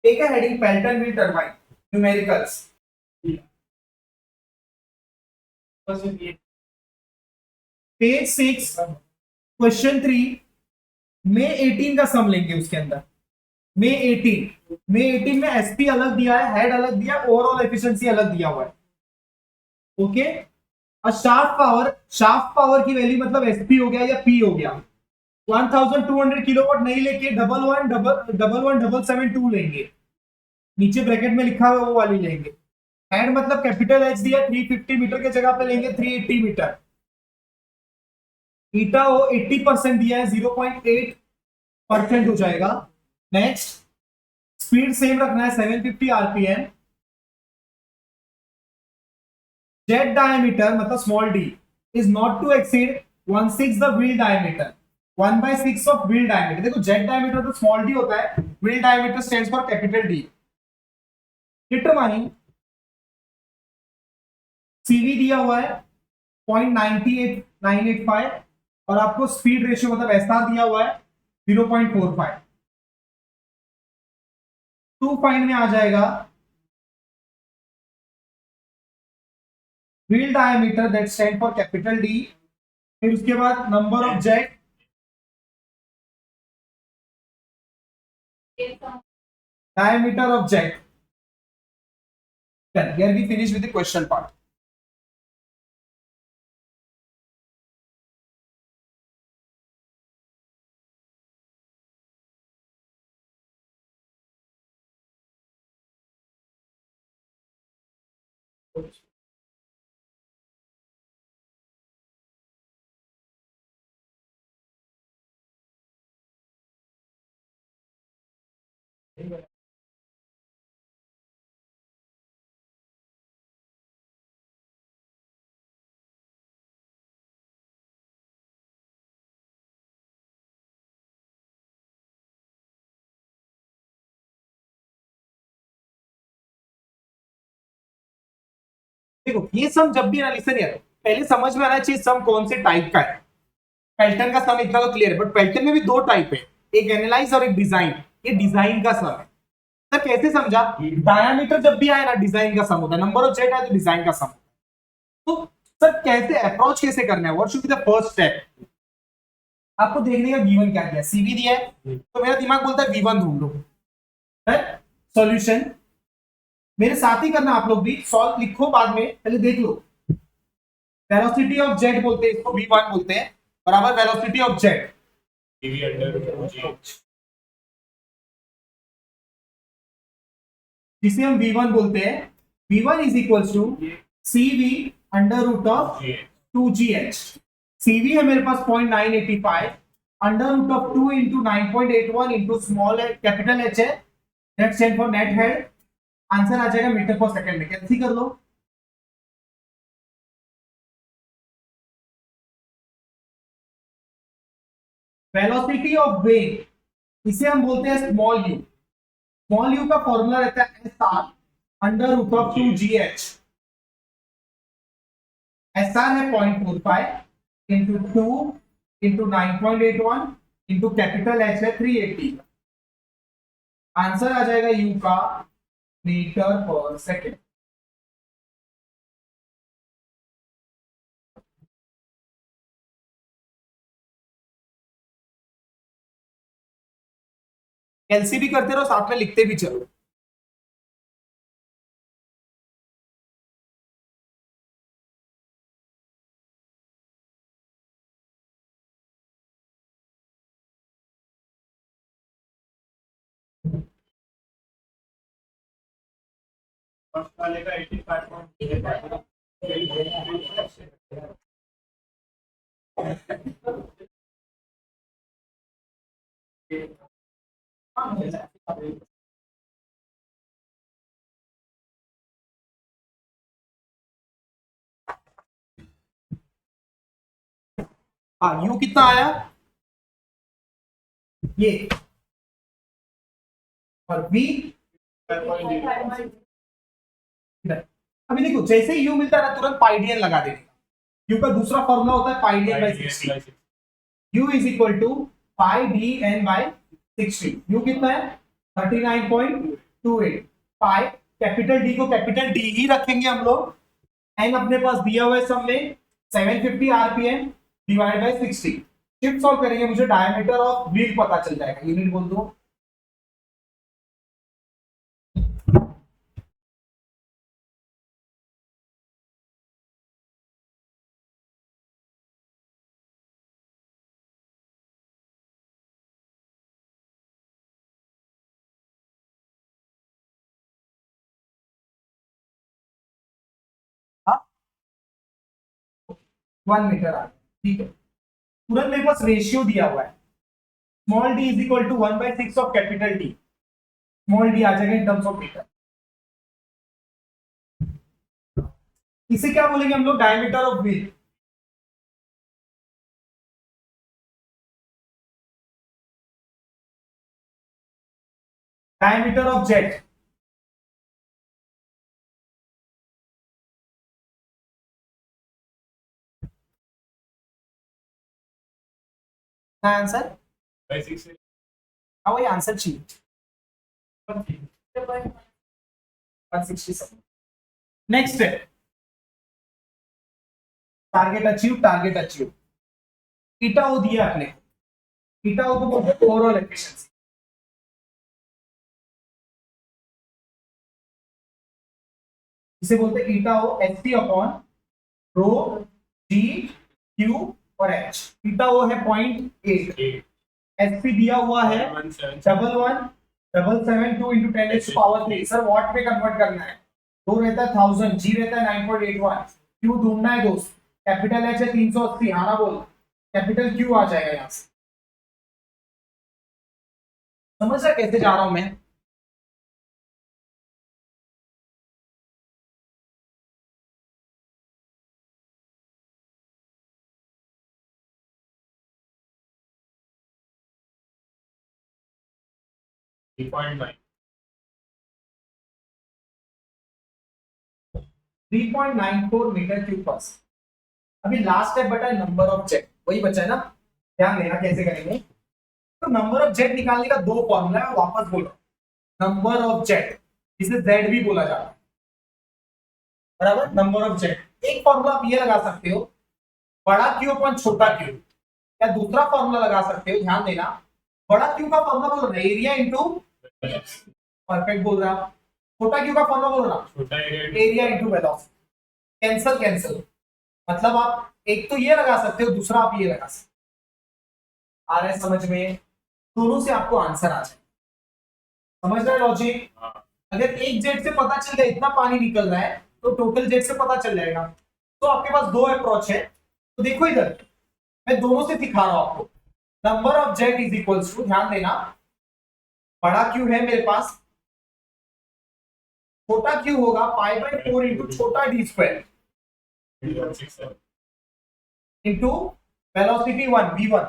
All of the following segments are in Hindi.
एक है heading Pelton wheel turbine numericals. Page 6 question 3 में 18 का सम लेंगे। उसके अंदर में 18 में एसपी अलग दिया है, हेड अलग दिया, ओवरऑल एफिशिएंसी अलग दिया हुआ है। ओके, और शाफ्ट पावर की वैल्यू मतलब एसपी हो गया या पी हो गया। 1200 किलोवाट नहीं लेके 111772 लेंगे। नीचे ब्रैकेट में लिखा हुआ वो वाली लेंगे। हेड मतलब कैपिटल एच दिया 350 मीटर के जगह पे लेंगे 380 मीटर। ईटा वो 80% दिया है, 0.8% हो जाएगा। नेक्स्ट, स्पीड सेम रखना है 750 आरपीएम। जेट डायमीटर मतलब small D is not to exceed 1/6 the wheel diameter, 1/6 of wheel diameter. देखो जेट डायमीटर तो स्मॉल डी होता है, wheel diameter stands for capital D. Determine CV दिया हुआ है 0.98985 और आपको स्पीड रेशियो मतलब एसआर दिया हुआ है 0.45। टू फाइंड में आ जाएगा wheel diameter that stand for capital D, फिर उसके बाद number of jet, diameter of jet. Then here we finish with the question part. देखो ये सम जब भी एनालिसिस यार पहले समझ में आना चाहिए सम कौन से टाइप का है। पेल्टन का सम इतना तो क्लियर है, बट पेल्टन में भी दो टाइप है, एक एनालाइज और एक डिजाइन। ये डिजाइन का सम है। सर कैसे समझा? डायमीटर जब भी आए ना डिजाइन का सम होता है, नंबर ऑफ जेट आए तो डिजाइन का सम। तो सर कैसे अप्रोच कैसे करना है, what should be the first step? आपको देखने का V1 क्या दिया, CV दिया है, तो मेरा दिमाग बोलता है V1 ढूंढ लो। सॉल्यूशन मेरे साथ ही करना, आप लोग भी सॉल्व लिखो बाद में, पहले देख लो। वेलोसिटी ऑफ जेट बोलते हैं इसको, V1 बोलते हैं, बराबर वेलोसिटी ऑफ जेट जिसे हम V1 बोलते हैं। V1 is equal to CV under root of 2GH। CV है मेरे पास 0.985, under root of 2 into 9.81 into small capital H है, that stand for net head. Answer आ जाएगा मीटर पर सेकंड में, कैंसिल कर लो। वेलोसिटी ऑफ वेव इसे हम बोलते हैं स्मॉल यू। स्मॉल यू का फॉर्मूला रहता है SR under root of 2GH। SR है 0.45 into 2 into 9.81 into capital H है 380। आंसर आ जाएगा यू का मीटर पर सेकेंड। एलसीबी करते रहो, साथ में लिखते भी चलो। वाले का 85 हाँ, यू कितना आया ये, और बी अभी देखो जैसे यू मिलता है ना तुरंत पाइडियन लगा देने का। यू का दूसरा फॉर्मूला होता है pi D N by 60। U is equal to pi D N by 60। U कितना है 39.2 28 पाई कैपिटल डी को कैपिटल डी ही रखेंगे हम लोग। एन अपने पास दिया हुआ है सब में 750 RPM divide by 60। Shift solve करेंगे, मुझे डायमीटर ऑफ व्हील पता चल जाएगा। यूनिट बोल दो। हाँ 1 मीटर आ गया, ठीक है। तुरंत मेरे पास रेशियो दिया हुआ है, small D is equal to 1/6 of capital D. Small D आ जाएगा इन टर्म्स ऑफ मीटर। इसे क्या बोलेंगे हम लोग? Diameter of wheel. Diameter of jet. Answer हाँ वही आंसर चाहिए। 167। नेक्स्ट है टारगेट अचीव, टारगेट अचीव। ईटा ओ दिया आपने, ईटा ओ को बोलते हैं ओवरऑल एफिशिएंसी। इसे बोलते हैं eta O, H T upon rho G Q और एच। ईटा ओ है 0.8, एचपी दिया हुआ है 11,177 इंटू 10⁻⁴। सर वॉट पे कन्वर्ट करना है? रो रहता है 1000, जी रहता है 9.81, क्यू ढूंढना है दोस्त। कैपिटल एच है 380, आना बोल, कैपिटल क्यू आ जाएगा यहां से। समझ रहा कैसे जा रहा हूं मैं? थ्री 3.94 मीटर क्यूब पर। अभी लास्ट स्टेप बचा है नंबर ऑफ जेट, वही बचा है ना। ध्यान देना कैसे करेंगे। तो नंबर ऑफ जेट निकालने का दो फॉर्मूला है, वापस बोल रहा हूं। नंबर ऑफ जेट, जिसे जेड भी बोला जाता है, बराबर। नंबर ऑफ जेट एक फॉर्मूला आप ये लगा सकते हो, बड़ा क्यू अपन छोटा क्यू। या दूसरा फॉर्मूला लगा सकते हो, ध्यान देना। बड़ा क्यू का फॉर्मूला बोल रहा है एरिया इंटू, परफेक्ट बोल रहा है। छोटा क्यू का फॉर्मूला बोल रहा हूं area into velocity. Cancel cancel, मतलब आप एक तो ये लगा सकते हो, दूसरा आप ये लगा सकते हो। आ रहा है समझ में? दोनों से आपको आंसर आ जाए। समझ रहे लॉजिक? अगर एक जेट से पता चल गया इतना पानी निकल रहा है, तो टोटल जेट से पता चल जाएगा। तो आपके पास दो अप्रोच है, तो देखो इधर मैं दोनों से दिखा रहा हूं आपको। Number of jet is equals to, ध्यान देना, बड़ा क्यू है मेरे पास, छोटा क्यू होगा π/4 इंटू छोटा D square into velocity 1 v1।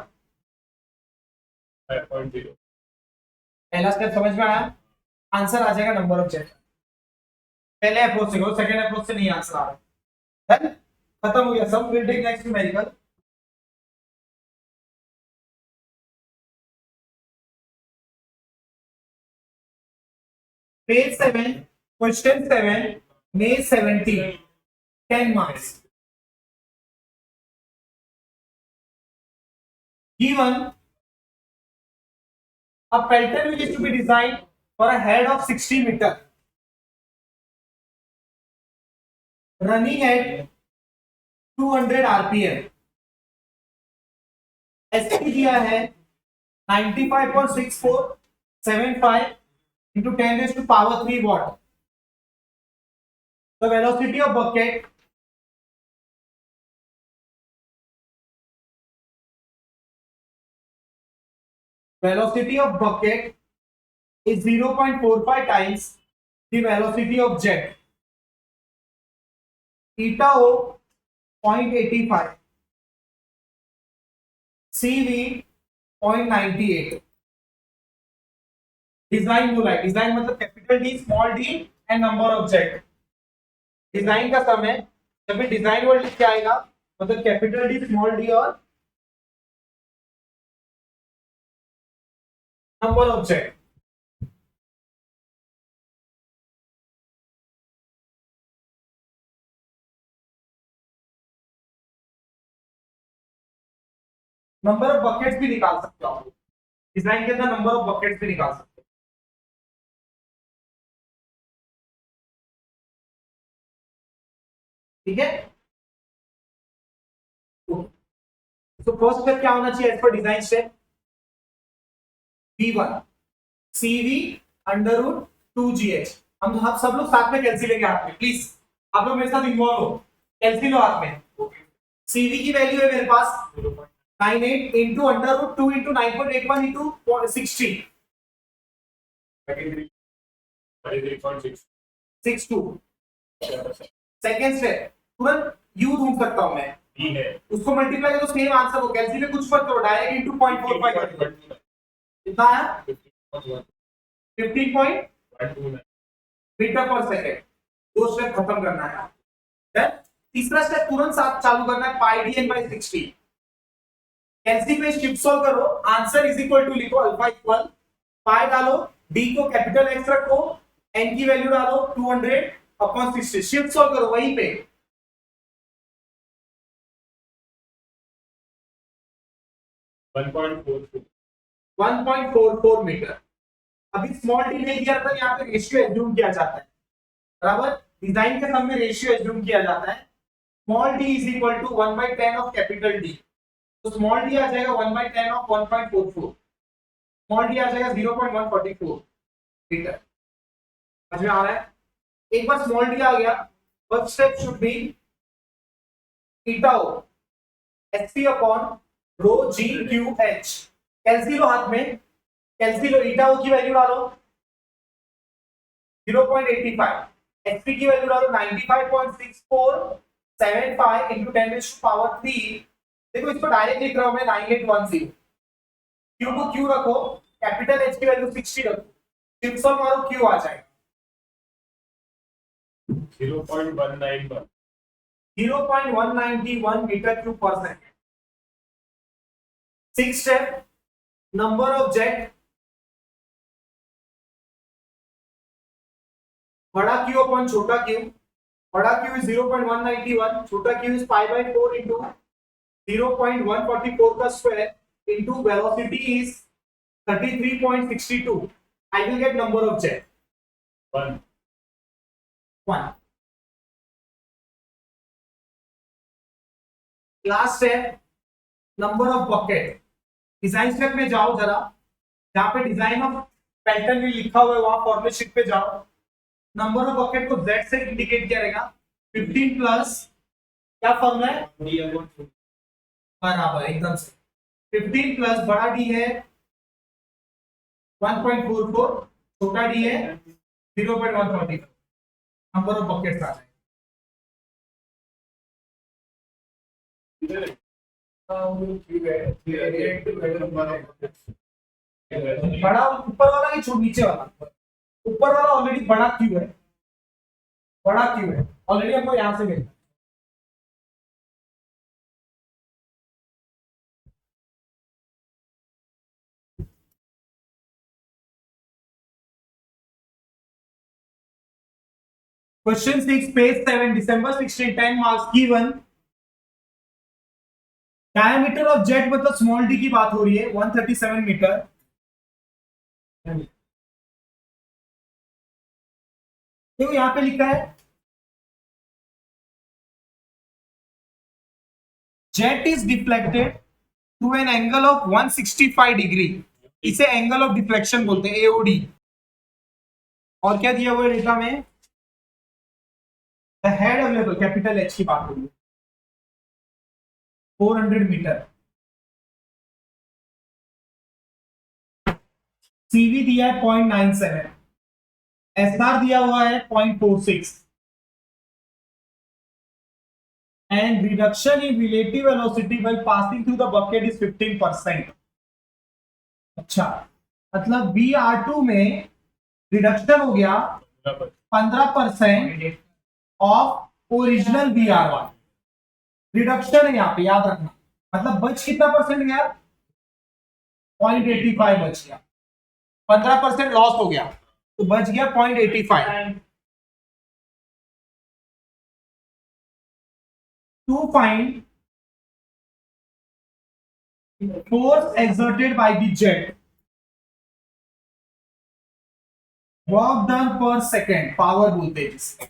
पहला स्टेप समझ में आया? आंसर आ जाएगा नंबर ऑफ जेट। पहले अप्रोच से करो, सेकंड अप्रोच से नहीं आंसर आ रहा है। खत्म हो गया सब। Will take next numerical. Page 7 question 7 May 17, 10 marks। Given a Pelton wheel is to be designed for a head of 60 meter running at 200 rpm। SP दिया है 95.6475 into 10⁻³ watt। The velocity of bucket is 0.45 times the velocity of jet। Eta O 0.85, CV 0.98। Design बोला है, डिजाइन मतलब capital D small D and number of jet. Design का समय, जब भी डिजाइन वर्ड लिख के आएगा मतलब कैपिटल डी स्मॉल डी और number of jet. Number of buckets भी निकाल सकते हो आप, डिजाइन के अंदर नंबर ऑफ बकेट्स भी निकाल सकते हो। ठीक है, तो फर्स्ट स्टेप क्या होना चाहिए एज पर design step? V1 CV under root 2GH। हम सब लोग साथ में कैंसिल लेंगे हाथ में, प्लीज आप लोग मेरे साथ इन्वॉल्व हो, कैंसिल लो हाथ में। CV की वैल्यू है मेरे पास 98 into under root 2 into 9.81 into 60 62। Second step तुरंत U ढूंढ सकता हूं मैं, उसको मल्टीप्लाई करो सेम आंसर हो, कैंसिल में कुछ मत करो, डायरेक्ट इनटू 0.45 कितना आया 15.12 मीटर पर सेकंड। दो स्टेप खत्म करना है। देन तीसरा स्टेप तुरंत साथ चालू करना है, पाई dn बाय 60। कैंसिल में शिफ्ट सॉल्व करो, आंसर इज इक्वल टू लिखो अल्फा इक्वल पाई डालो, d को कैपिटल x रखो, n की वैल्यू डालो 200 अपॉन 60, शिफ्ट सॉल्व करो वहीं पे। 1.44 मीटर। अभी स्मॉल डी नहीं दिया था, यहाँ पे रेशियो एज्यूम किया जाता है, बराबर। डिजाइन के सम में रेशियो एज्यूम किया जाता है, small D is equal to 1/10 of capital D. तो स्मॉल डी आ जाएगा 1/10 ऑफ 1.44, स्मॉल डी आ जाएगा 0.144 मीटर। समझ में आ रहा है? एक बार स्मॉल डी आ गया, first step should be theta O HP upon rho G Q H. Cancel लो हाथ में, कैंसिल लो, ईटा ओ की वैल्यू डालो 0.85, एचपी की वैल्यू डालो 95.6475 इंटू 10 रेज़ टू पावर 3। देखो इसको डायरेक्ट लिख रहा हूं मैं 9810। क्यू को क्यू रखो, कैपिटल एच की वैल्यू 60 रखो, शिफ्ट सॉल्व मारो, क्यू आ जाएगा 0.191 मीटर क्यूब पर second. Six step, number of jet बड़ा क्यू अपॉन छोटा क्यू, बड़ा क्यू इज 0.191, छोटा Q is pi by 4 into 0.144 का square into velocity is 33.62। I will get number of jet 1। Last step, number of bucket. Design step में जाओ जरा, जहां पे डिजाइन ऑफ पैटर्न भी लिखा हुआ है वहां फॉर्मूला शीट पे जाओ। नंबर ऑफ बकेट को Z से इंडिकेट किया रहेगा, 15 प्लस क्या फॉर्मूला है, बराबर एकदम से 15 प्लस बड़ा डी है 1.44, छोटा डी है 0.144, नंबर ऑफ बकेट्स आ जाएगा। बड़ा ऊपर वाला कि छोटा नीचे वाला? ऊपर वाला ऑलरेडी बड़ा क्यू है, बड़ा क्यू है ऑलरेडी, हमको यहां से मिलता है। Question 6 page 7 December 16 10 marks given. Diameter of jet मतलब स्मॉल डी की बात हो रही है 137 मीटर। देखो यहां पे लिखा है jet is deflected to an angle of 165 degree, इसे एंगल ऑफ डिफ्लेक्शन बोलते हैं, एओडी। और क्या दिया हुआ है डेटा में, the head available capital H की बात हो रही है 400 मीटर। सीवी दिया है 0.97, एसआर दिया हुआ है 0.46 and reduction in relative velocity while passing through the bucket is 15%। अच्छा, मतलब VR2 में रिडक्शन हो गया 15% ऑफ ओरिजिनल VR1। रिडक्शन है यहाँ पे, याद रखना, मतलब बच कितना परसेंट गया, 0.85 बच गया, 15% लॉस हो गया तो बच गया 0.85। To find force exerted by the jet, work done पर सेकेंड, पावर बोलते हैं जिसे।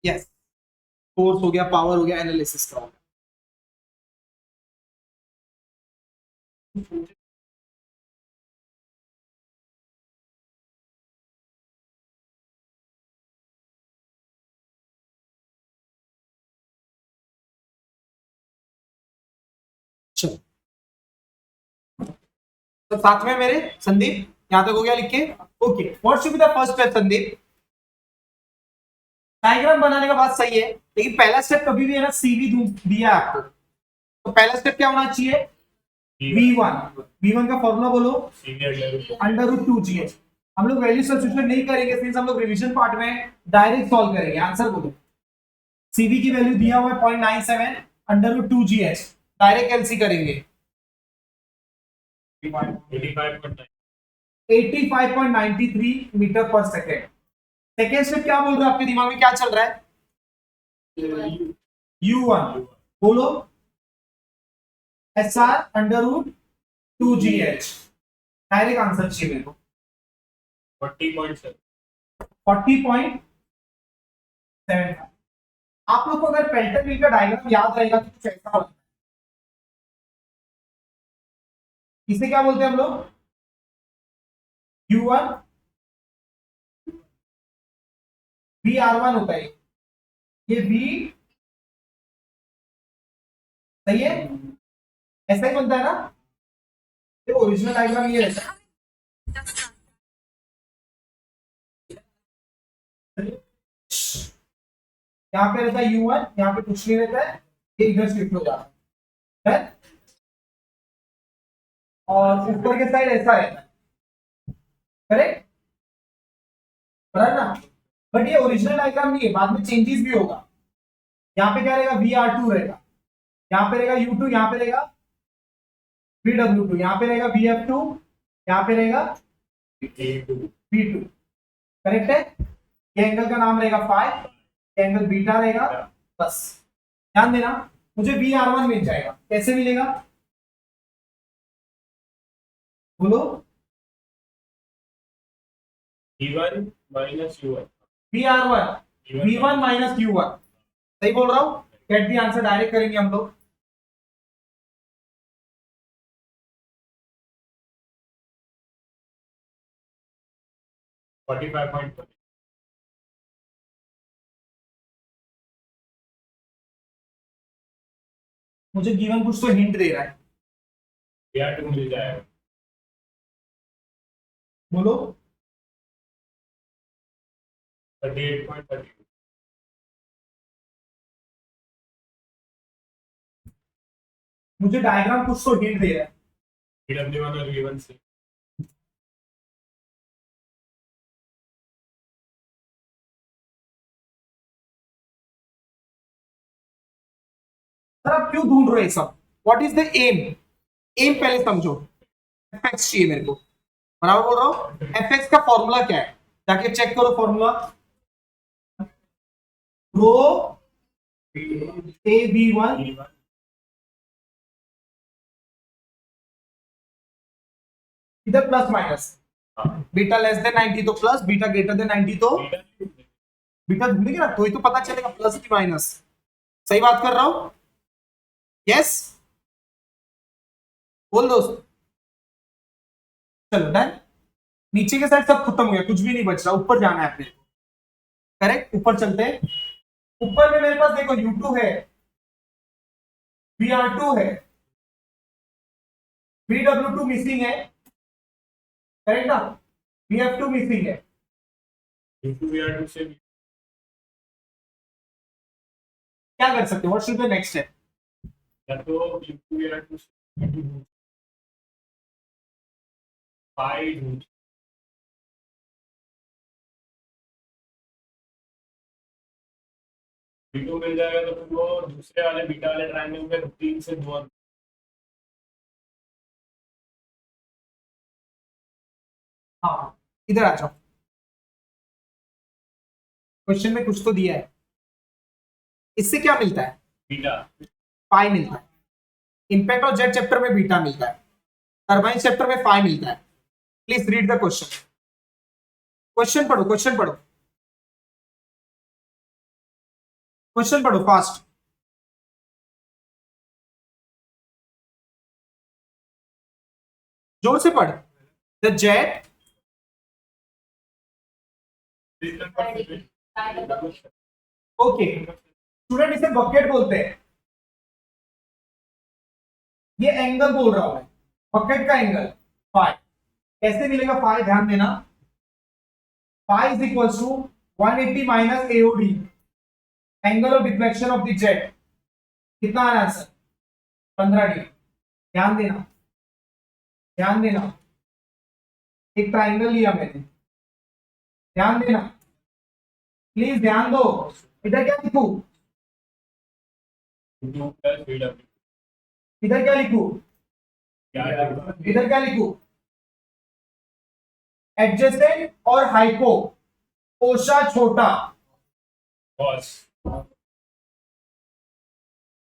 यस, फोर्स हो गया, पावर हो गया, एनालिसिस का हो गया। चलो, तो साथ में मेरे संदीप, यहां तक हो गया लिख के। Okay, what should be the first step Sandeep? Diagram बनाने का बात सही है, लेकिन पहला स्टेप कभी भी है ना, सीवी दिया है आपको, तो पहला स्टेप क्या होना चाहिए? V1। V1 का फॉर्मूला बोलो, √2GH। हम लोग वैल्यू सब्स्टिट्यूशन नहीं करेंगे, सिंस हम लोग रिवीजन पार्ट में डायरेक्ट सॉल्व करेंगे। आंसर बोलो। सीवी की वैल्यू दिया हुआ है 0.97, √2GH, डायरेक्ट एलसी करेंगे। 85.93 मीटर पर सेकेंड। सेकेंड स्टेप क्या बोल रहा है? आपके दिमाग में क्या चल रहा है? U1 बोलो, SR√2GH, डायरेक्ट आंसर चाहिए मेरे को। 40.75। आप लोग को अगर पेल्टन व्हील का डायग्राम याद रहेगा तो कुछ ऐसा होता है। इसे क्या बोलते हैं हम लोग? U1 VR1 होता है, ये V, सही है, ऐसा ही बनता है ना? देखो ओरिजिनल डायग्राम ये रहता है। यहाँ पे रहता है U1, यहाँ पे कुछ नहीं रहता है, ये इधर शिफ्ट हो जाता है, और ऊपर के साइड ऐसा रहता है, करेक्ट? बराबर ना? बट ये ओरिजिनल डायग्राम नहीं है, बाद में चेंजेस भी होगा। यहाँ पे क्या रहेगा? VR2 रहेगा, यहाँ पे रहेगा U2, यहाँ पे रहेगा VW2, यहाँ पे रहेगा VF2, यहाँ पे रहेगा V2, करेक्ट है? ये एंगल का नाम रहेगा फाइ, ये एंगल बीटा रहेगा। बस ध्यान देना, मुझे VR1 मिल जाएगा। कैसे मिलेगा बोलो? V1 minus U1, V1 minus U1, सही बोल रहा हूं? गेट दी आंसर डायरेक्ट करेंगे हम लोग। $45.20। मुझे गिवन कुछ तो हिंट दे रहा है, VR2 मिल जाएगा। बोलो। 38.32। मुझे डायग्राम कुछ तो हिंट दे रहा है। VW1 और V1 से सर आप क्यों ढूंढ रहे हैं सब? What is the M? M पहले समझो। एफएक्स चाहिए मेरे को, बराबर बोल रहा हूँ। एफएक्स का फॉर्मूला क्या है? जाके चेक करो फॉर्मूला। रो AB1 इधर plus minus, beta less than 90 तो प्लस, बीटा ग्रेटर देन 90 तो बीटा ढूंढेंगे ना, तो ही तो पता चलेगा प्लस की माइनस। सही बात कर रहा हूं? यस, बोल दोस्त। चलो डन। नीचे के साइड सब खत्म हो गया, कुछ भी नहीं बच रहा, ऊपर जाना है अपने। करेक्ट, ऊपर चलते हैं। ऊपर में मेरे पास देखो U2 है, VR2 है, VW2 मिसिंग है, करेक्ट ना? VF2 मिसिंग है। U2 VR2 से क्या कर सकते हो? What should be next step? या तो U2 VR2 से पाई ढूंढ, V2 मिल जाएगा तो फिर वो दूसरे वाले बीटा वाले ट्रायंगल में 3 से 2। हाँ, इधर आ जाओ। क्वेश्चन में कुछ तो दिया है, इससे क्या मिलता है? बीटा पाई मिलता है। इंपैक्ट ऑफ जेट चैप्टर में बीटा मिलता है, टरबाइन चैप्टर में पाई मिलता है। Please read the question. Question पढ़ो, क्वेश्चन पढ़ो, क्वेश्चन पढ़ो फास्ट। जोर से पढ़। द जेट ओके स्टूडेंट, इसे बकेट बोलते हैं। ये एंगल बोल रहा हूं मैं, बकेट का एंगल फाई। कैसे मिलेगा फाई, ध्यान देना। Phi is equal to 180 minus AOD, angle of deflection of the jet. कितना आया आंसर? 15 डिग्री। ध्यान देना, ध्यान देना, एक ट्राइंगल लिया मैंने, ध्यान देना, प्लीज ध्यान दो। इधर क्या लिखूं? इधर क्या लिखूं? इधर क्या लिखूं? एडजेसेंट और हाइपो, ओशा छोटा।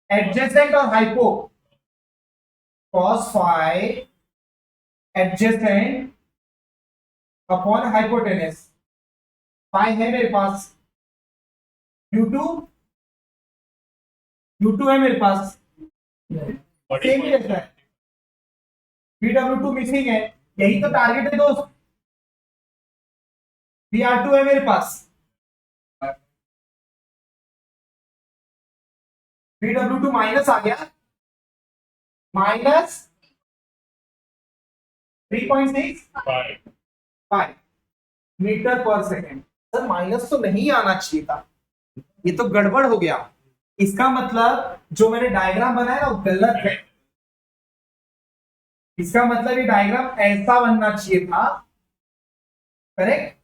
एडजेसेंट और hypo, cos phi adjacent upon hypotenuse. Phi है मेरे पास, U2 है मेरे पास, सेम ही रहता है। BW2 मिसिंग है, यही तो टारगेट है दोस्त। BR2 है मेरे पास, BW2 माइनस आ गया, माइनस 3.65 मीटर पर सेकेंड। सर माइनस तो नहीं आना चाहिए था, ये तो गड़बड़ हो गया। इसका मतलब जो मैंने डायग्राम बनाया ना वो गलत है। इसका मतलब ये डायग्राम ऐसा बनना चाहिए था। करेक्ट?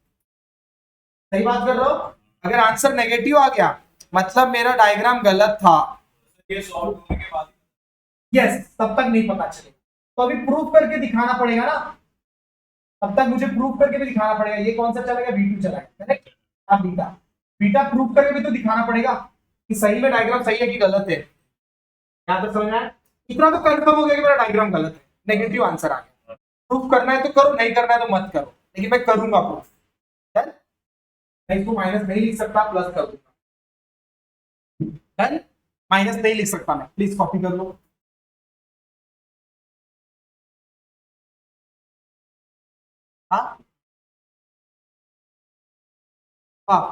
सही बात कर रहा हूं? अगर आंसर नेगेटिव आ गया मतलब मेरा डायग्राम गलत था। ये सॉल्व होने के बाद यस, तब तक नहीं पता चलेगा, तो अभी प्रूफ करके दिखाना पड़ेगा ना। तब तक मुझे प्रूफ करके भी दिखाना पड़ेगा। ये कौन सा चला गया? V2 चला गया। करेक्ट? हाँ बीटा, बीटा प्रूफ करके भी तो दिखाना पड़ेगा कि सही में डायग्राम सही है कि गलत है। यहां तक समझ में आया? इतना तो कंफर्म हो गया कि मेरा डायग्राम गलत है, नेगेटिव आंसर आ गया। प्रूफ करना है तो करो, नहीं करना है तो मत करो, लेकिन मैं करूंगा प्रूफ। मैं इसको माइनस नहीं लिख सकता, प्लस कर दूंगा। डन? माइनस नहीं लिख सकता मैं, प्लीज कॉपी कर लो। हाँ,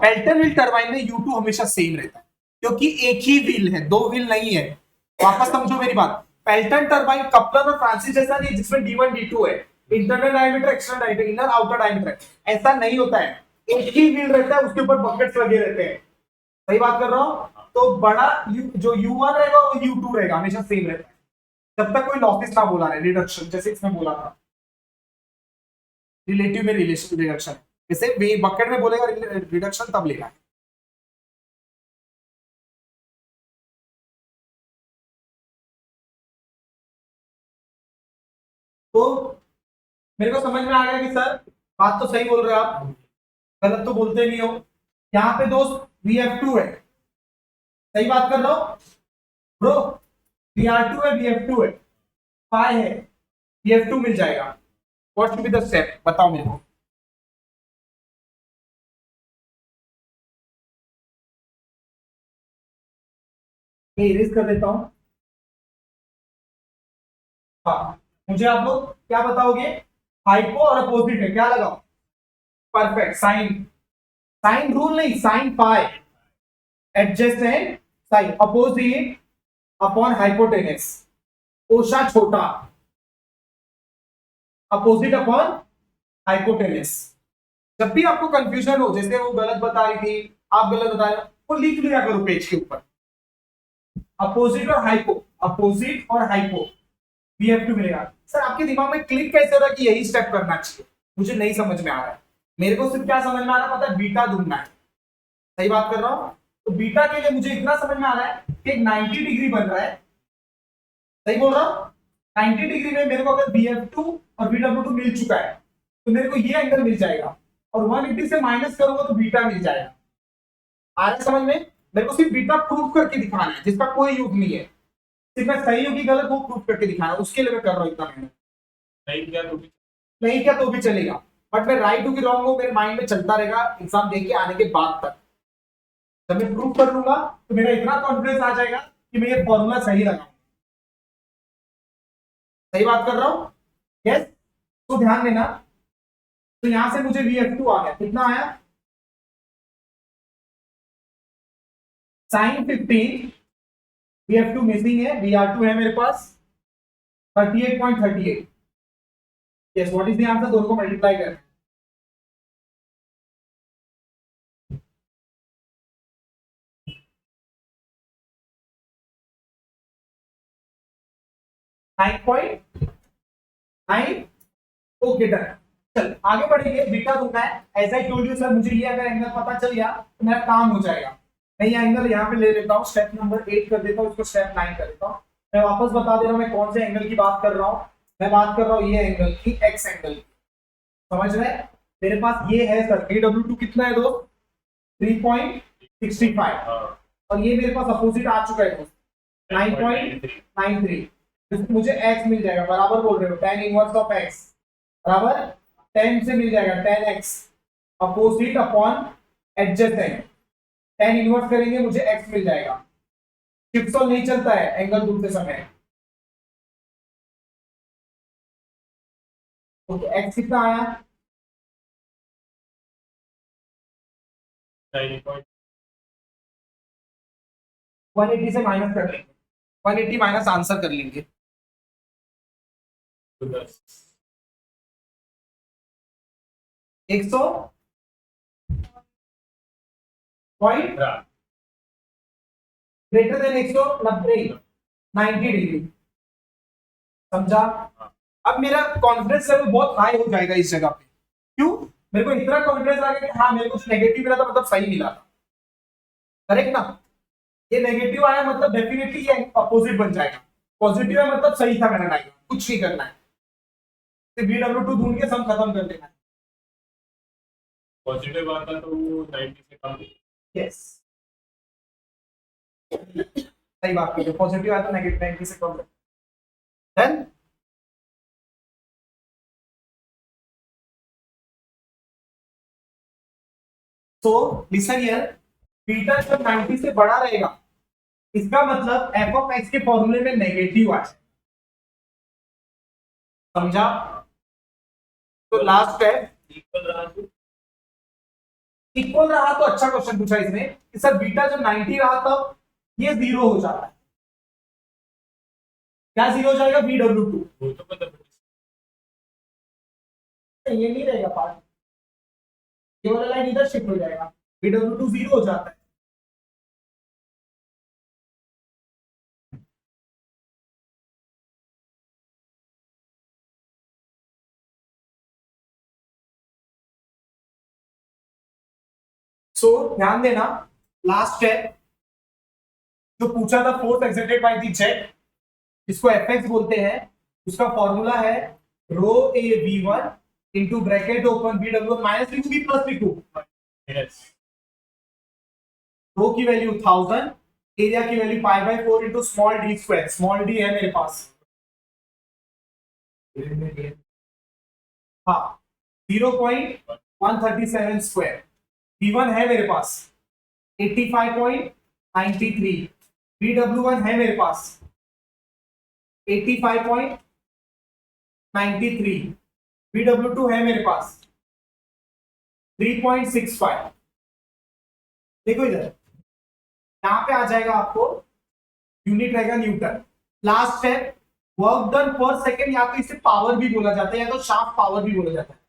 पेल्टन व्हील टरबाइन में U2 हमेशा सेम रहता है क्योंकि एक ही व्हील है, दो व्हील नहीं है। वापस समझो मेरी बात। पेल्टन टरबाइन कपलर और फ्रांसिस जैसा नहीं जिसमें D1 D2 है, internal diameter, external diameter, inner outer diameter, ऐसा नहीं होता है। एक ही व्हील रहता है, उसके ऊपर बकेट्स लगे रहते हैं। सही बात कर रहा हूं? तो बड़ा जो U1 रहेगा वो U2 रहेगा, हमेशा सेम रहता है जब तक कोई लॉसेस ना बोला रहे, रिडक्शन जैसे इसमें बोला था। रिलेटिव में रिलेशन रिडक्शन, जैसे बकेट में बोलेगा रिडक्शन तब लेगा। तो मेरे को समझ में आ गया कि सर बात तो सही बोल रहे हो आप, गलत तो बोलते नहीं हो। यहाँ पे दोस्त VF2 है, सही बात कर रहा हो ब्रो। BR2 है, VF2 है, फाई है, VF2 मिल जाएगा। What should be the step, बताओ मेरे को। मैं इरेज कर देता हूं। हाँ, मुझे आप लोग क्या बताओगे? हाइपो और अपोजिट है, क्या लगाओ? परफेक्ट, साइन, साइन रूल नहीं, sine pi adjacent sine opposite upon hypotenuse, ओशा छोटा अपोजिट अपॉन हाइपोटेनस। जब भी आपको कंफ्यूजन हो, जैसे वो गलत बता रही थी, आप गलत बता रहे हो, वो लिख लिया करो पेज के ऊपर। अपोजिट और हाइपो, अपोजिट और हाइपो, VF2 मिलेगा। सर आपके दिमाग में क्लिक कैसे हो रहा है कि यही स्टेप करना चाहिए? मुझे नहीं समझ में आ रहा है। मेरे को सिर्फ क्या समझ में आ रहा है पता है? बीटा ढूंढना है। सही बात कर रहा हूं? तो बीटा के लिए मुझे इतना समझ में आ रहा है कि एक 90 डिग्री बन रहा है। सही बोल रहा हूं? 90 डिग्री में मेरे को अगर VF2 और VW2 मिल चुका है तो मेरे को ये एंगल मिल जाएगा, और 180 से माइनस करूंगा तो बीटा मिल जाएगा। आ रहा है समझ में? मेरे को सिर्फ बीटा प्रूव करके दिखाना है, जिसका कोई यूज नहीं है, सिर्फ मैं सही हूँ कि गलत वो प्रूव करके दिखाना है, उसके लिए मैं कर रहा हूँ इतना मेहनत। नहीं क्या तो भी नहीं क्या तो भी चलेगा, बट मैं राइट हूँ कि रॉन्ग हूँ मेरे माइंड में चलता रहेगा एग्जाम देके आने के बाद तक। जब मैं प्रूव कर लूंगा तो मेरा इतना कॉन्फिडेंस आ जाएगा कि मैं ये फॉर्मूला सही लगाऊंगा। सही बात कर रहा हूं? यस। तो ध्यान देना, तो यहां से मुझे VF2 आ गया, कितना आया? sin 15, VF2 मिसिंग है, VR2 है मेरे पास 38.38। Yes, what is the answer? दोनों को मल्टीप्लाई कर 9.9। Okay done. चल आगे बढ़ेंगे, बीटा दूंगा है, ऐसा ही टोल्ड यू सर, मुझे ये अगर एंगल पता चल गया तो मेरा काम हो जाएगा। मैं ये एंगल यहाँ पे ले लेता हूँ, स्टेप नंबर 8 कर देता हूँ, इसको स्टेप 9 कर देता हूँ। मैं वापस बता दे रहा हूँ मैं कौन से एंगल की बात कर रहा हूँ। मैं बात कर रहा हूँ ये एंगल की, एक्स एंगल की। समझ रहे? मेरे पास ये है सर, AW2 कितना है दोस्त? 3.65। और ये मेरे पास अपोजिट आ चुका है दोस्त, 9.93। मुझे x मिल जाएगा, बराबर बोल रहे हो, tan इनवर्स ऑफ x बराबर 10 से मिल जाएगा 10x opposite upon adjacent. tan inverse करेंगे मुझे x मिल जाएगा। शिफ्ट सॉल्व नहीं चलता है एंगल ढूंढते समय। तो x कितना आया? 180 से माइनस कर लेंगे, 180 माइनस आंसर कर लेंगे। 100 पॉइंट ग्रेटर देन 190, 90 डिग्री। समझा? अब मेरा कॉन्फिडेंस लेवल बहुत हाई हो जाएगा इस जगह पे। क्यों? मेरे को इतना कॉन्फिडेंस आ गया कि हाँ मेरे को नेगेटिव मिला था मतलब सही मिला था। करेक्ट ना? ये नेगेटिव आया मतलब डेफिनेटली ये अपोजिट बन जाएगा, पॉजिटिव है मतलब सही था मेरा डायग्राम। कुछ नहीं करना है, BW2 ढूंढ के सम खत्म कर देना है। पॉजिटिव आता तो वो 90 से कम। यस, सही बात की, पॉजिटिव आया तो नेगेटिव 90 से कम है। Then so listen here, beta जब 90 से बड़ा रहेगा इसका मतलब f ऑफ x के फॉर्मूले में नेगेटिव आ जाए। समझा? तो लास्ट है इक्वल रहा तो अच्छा क्वेश्चन पूछा इसने कि सर बीटा जब 90 रहा तब ये 0 हो जाता है। क्या 0 हो जाएगा? BW2। वो तो मतलब ये नहीं रहेगा पार्ट, ये वाला लाइन इधर शिफ्ट हो जाएगा, BW2 0 हो जाता है। सो ध्यान देना, लास्ट है जो पूछा था, force exerted by the jet, इसको Fx बोलते हैं। उसका फॉर्मूला है rho A V1 into bracket open BW minus लिखू की प्लस लिखू? यस। रो की वैल्यू 1000, एरिया की value π/4 into small D square. Small D है मेरे पास, हाँ 0.137 स्क्वायर। V1 है मेरे पास 85.93, BW1 है मेरे पास 85.93, BW2 है मेरे पास 3.65। देखो इधर, यहां पे आ जाएगा आपको, यूनिट रहेगा न्यूटन। लास्ट है वर्क डन पर सेकेंड, या तो इसे पावर भी बोला जाता है या तो शाफ्ट पावर भी बोला जाता है।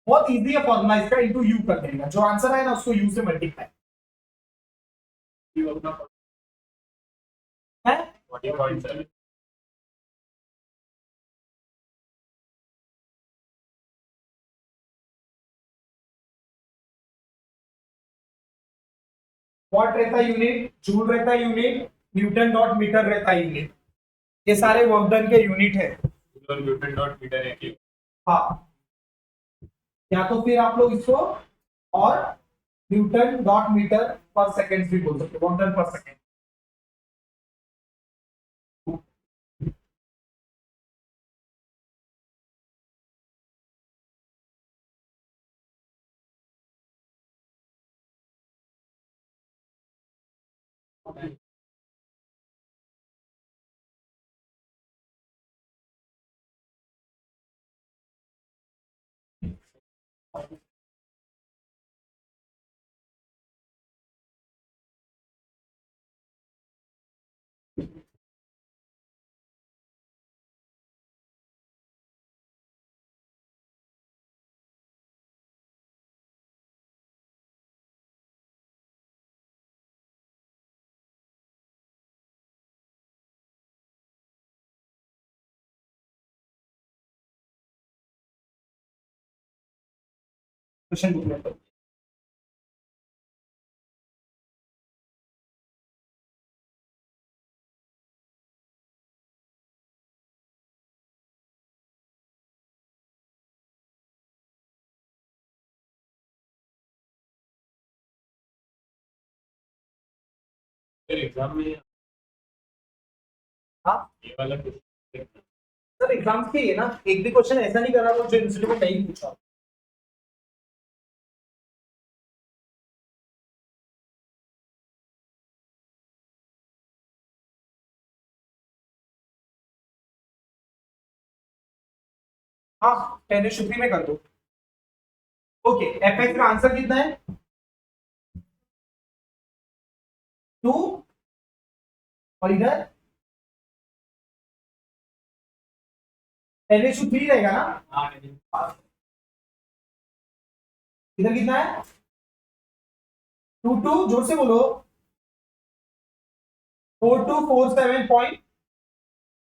बहुत इजी है फॉर्मूला इसका, इनटू यू कर देगा, जो आंसर है ना उसको यू से मल्टीप्लाई है। 40.7। वॉट रहता है यूनिट, जूल रहता है यूनिट, न्यूटन डॉट मीटर रहता है यूनिट। ये सारे वर्क डन के यूनिट है। न्यूटन डॉट मीटर है कि हाँ, या तो फिर आप लोग इसको और न्यूटन डॉट मीटर पर सेकेंड भी बोल सकते हो, न्यूटन पर सेकेंड। क्वेश्चन बुक में फिर एग्जाम में हाँ ये वाला क्वेश्चन सर एग्जाम्स के लिए ना एक भी क्वेश्चन ऐसा नहीं करा जो इंस्टीट्यूट में नहीं पूछा। हाँ 10⁻³ में कर दो। ओके एफ एक्स का आंसर कितना है 2 और इधर 10⁻³ रहेगा ना। इधर कितना है 2 जोर से बोलो 4247 point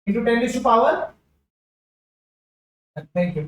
into 10⁻⁴। Thank you.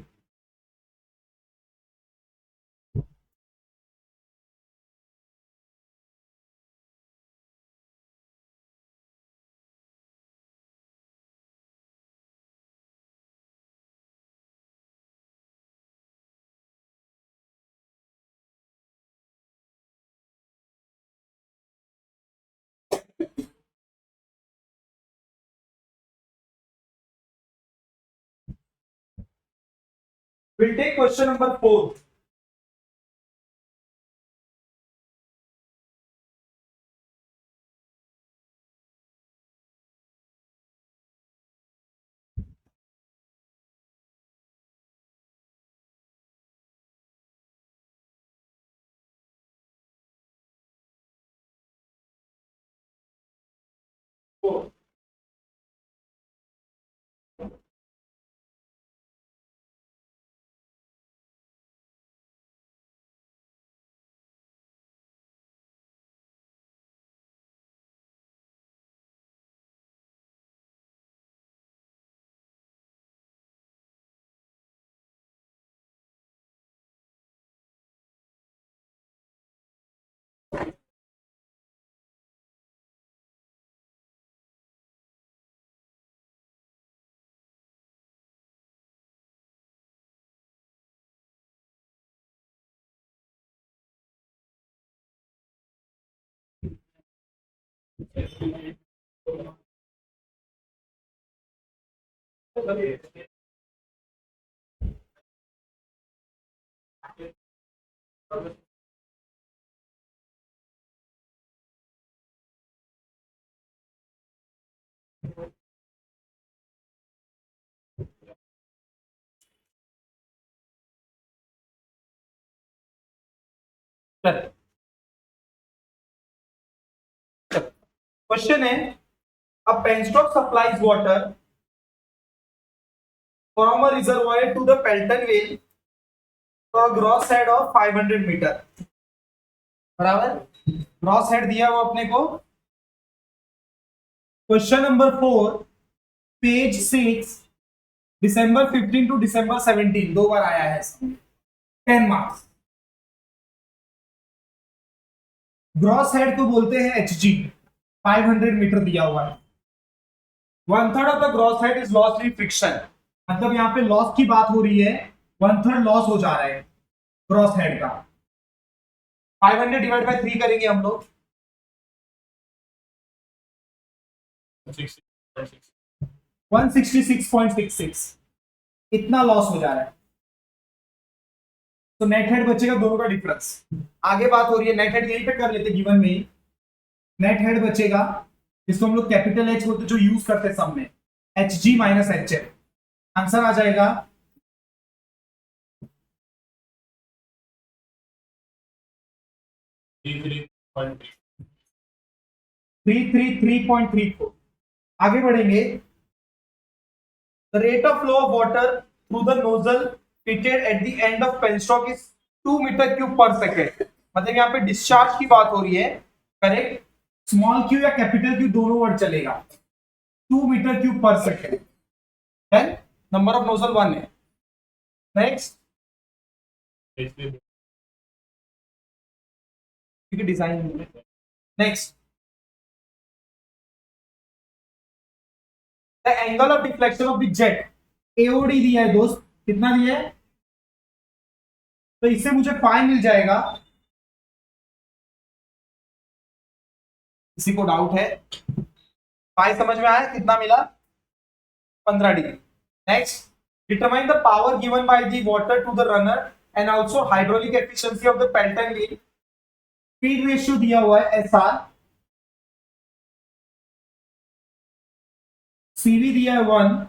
We'll take question number 4. Question है a penstock supplies water from a reservoir to the Pelton well for a gross head of 500 मीटर। बराबर ग्रॉस हेड दिया हुआ अपने को। Question number 4 page 6 December 15 to December 17 दो बार आया है, 10 मार्क्स। ग्रॉस हेड को बोलते हैं एचजी, 500 मीटर दिया हुआ है। 1/3 of the gross head is lost in friction, मतलब यहाँ पे लॉस की बात हो रही है, 1/3 लॉस हो जा रहा है ग्रॉस हेड का। 500 डिवाइड बाय 3 करेंगे हम लोग, 166.66, इतना लॉस हो जा रहा है। तो नेट हेड बचेगा दोनों का डिफरेंस। आगे बात हो रही है नेट हेड, यहीं पे कर लेते गिवन में ही। नेट हेड बचेगा जिसको हम लोग कैपिटल एच बोलते, जो यूज करते सम में, H G minus H F. Answer आ जाएगा 333.34। आगे बढ़ेंगे। The rate of flow of water through the nozzle fitted at the end of penstock is 2 metre cube पर सेकेंड। मतलब यहाँ पे डिस्चार्ज की बात हो रही है, करेक्ट। स्मॉल क्यू या कैपिटल क्यू दोनों वर्ड चलेगा। 2 मीटर क्यूब पर second. Then number of nozzle 1 है। Next design. Next the angle of deflection of the jet, AOD दिया है दोस्त, कितना दिया है? तो इससे मुझे फाई मिल जाएगा। किसी को डाउट है? फाई समझ में आया? कितना मिला? 15 डिग्री। Next, determine the power given by the water to the runner and also hydraulic efficiency of the Pelton wheel. Speed ratio दिया हुआ है एसआर, सीवी दिया है 1।